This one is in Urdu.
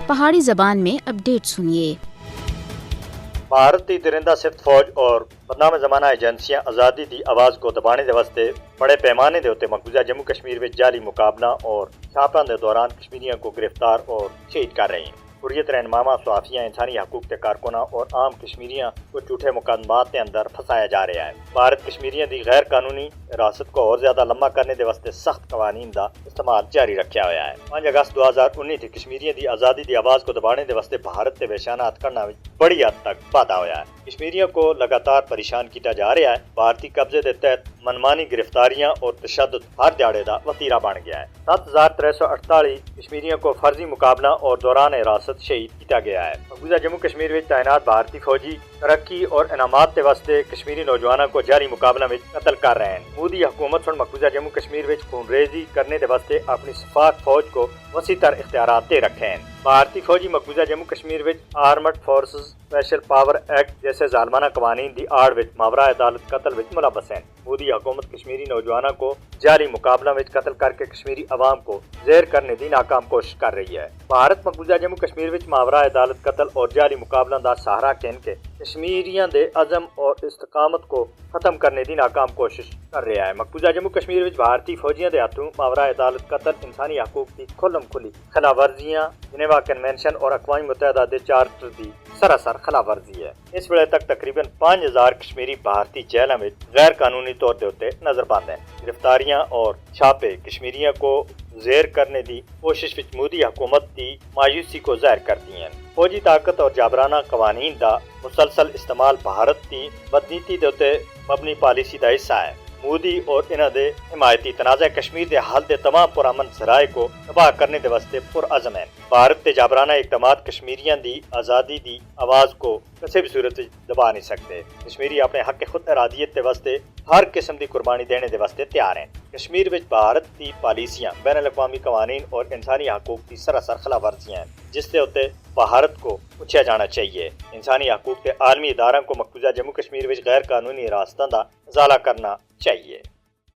پہاڑی زبان میں اپڈیٹ سنیے۔ بھارتی درندہ صفت فوج اور بدنام زمانہ ایجنسیاں آزادی دی آواز کو دبانے دے واسطے بڑے پیمانے دے اتنے مقبوضہ جموں کشمیر میں جعلی مقابلہ اور چھاپاں دے دوران کشمیریوں کو گرفتار اور شہید کر رہی ہیں۔ حریت رہنما صحافیاں، انسانی حقوق کے کارکناں اور عام کشمیریاں کو جھوٹے مقدمات کے اندر پھنسایا جا رہا ہے۔ بھارت کشمیریوں دی غیر قانونی حراست کو اور زیادہ لمبا کرنے دے واسطے سخت قوانین دا استعمال جاری رکھا ہوا ہے۔ 5 اگست 2019 تھی کشمیریوں دی آزادی دی آواز کو دبانے دے واسطے بھارت کے ویشانات کرنا بڑی حد تک واضح ہوا ہے۔ کشمیریوں کو لگاتار پریشان کیتا جا رہا ہے۔ بھارتی قبضے دے تحت منمانی گرفتاریاں اور تشدد ہر دیہڑے دا وتیرہ بن گیا ہے۔ 7348 کشمیریوں کو فرضی مقابلہ اور دوران حراست شہید کیا گیا ہے۔ مقبوضہ جموں کشمیر میں تعینات بھارتی فوجی ترقی اور انعامات کے واسطے کشمیری نوجوانوں کو جاری مقابلہ میں قتل کر رہے ہیں۔ مودی حکومت پر مقبوضہ جموں کشمیر میں خون ریزی کرنے کے واسطے اپنی شفاف فوج کو وسیع تر اختیارات دے رکھے ہیں۔ بھارتی فوجی مقبوضہ جموں کشمیر میں armed forces special power act جیسے ظالمانہ قوانین دی آڑ وچ ماورا عدالت قتل وچ ملوث ہیں۔ مودی حکومت کشمیری نوجوانوں کو جاری مقابلہ وچ قتل کر کے کشمیری عوام کو زیر کرنے دی ناکام کوشش کر رہی ہے۔ بھارت مقبوضہ جموں کشمیر وچ ماورا عدالت قتل اور جاری مقابلہ دا سہارا کہن کے کشمیریاں دے عزم اور استقامت کو ختم کرنے دی ناکام کوشش کر رہا ہے۔ مقبوضہ جموں کشمیر وچ بھارتی فوجیاں دے ہاتھوں ماورا عدالت قتل انسانی حقوق کی کھلم کھلی خلاف ورزیاں، جنیوا کنونشن اور اقوام متحدہ دے چارٹر دی سراسر خلاف ورزی ہے۔ اس ویلے تک تقریباً 5000 کشمیری بھارتی جیلوں میں غیر قانونی طور دے اتنے نظر بند ہیں۔ گرفتاریاں اور چھاپے کشمیریوں کو زیر کرنے دی کوشش وچ مودی حکومت دی مایوسی کو ظاہر کرتی ہیں۔ فوجی طاقت اور جابرانہ قوانین دا مسلسل استعمال بھارت کی بدنیتی دے اتنے مبنی پالیسی دا حصہ ہے۔ مودی اور انہاں دے حمایتی تنازع کشمیر دے حل دے تمام پرامن ذرائع کو تباہ کرنے دے واسطے پرعزم ہیں۔ بھارت تے جابرانہ اقدامات کشمیریاں دی آزادی دی آواز کو کسی بھی صورت دبا نہیں سکتے۔ کشمیری اپنے حق خود ارادیت دے واسطے ہر قسم دی قربانی دینے دے واسطے تیار ہیں۔ کشمیر وچ بھارت کی پالیسیاں بین الاقوامی قوانین اور انسانی حقوق کی سراسر خلاف ورزیاں ہیں، جس دے اتنے بھارت کو پوچھا جانا چاہیے۔ انسانی حقوق کے عالمی اداروں کو مقبوضہ جموں کشمیر وچ غیر قانونی حراستاں دا ازالہ کرنا چاہیے۔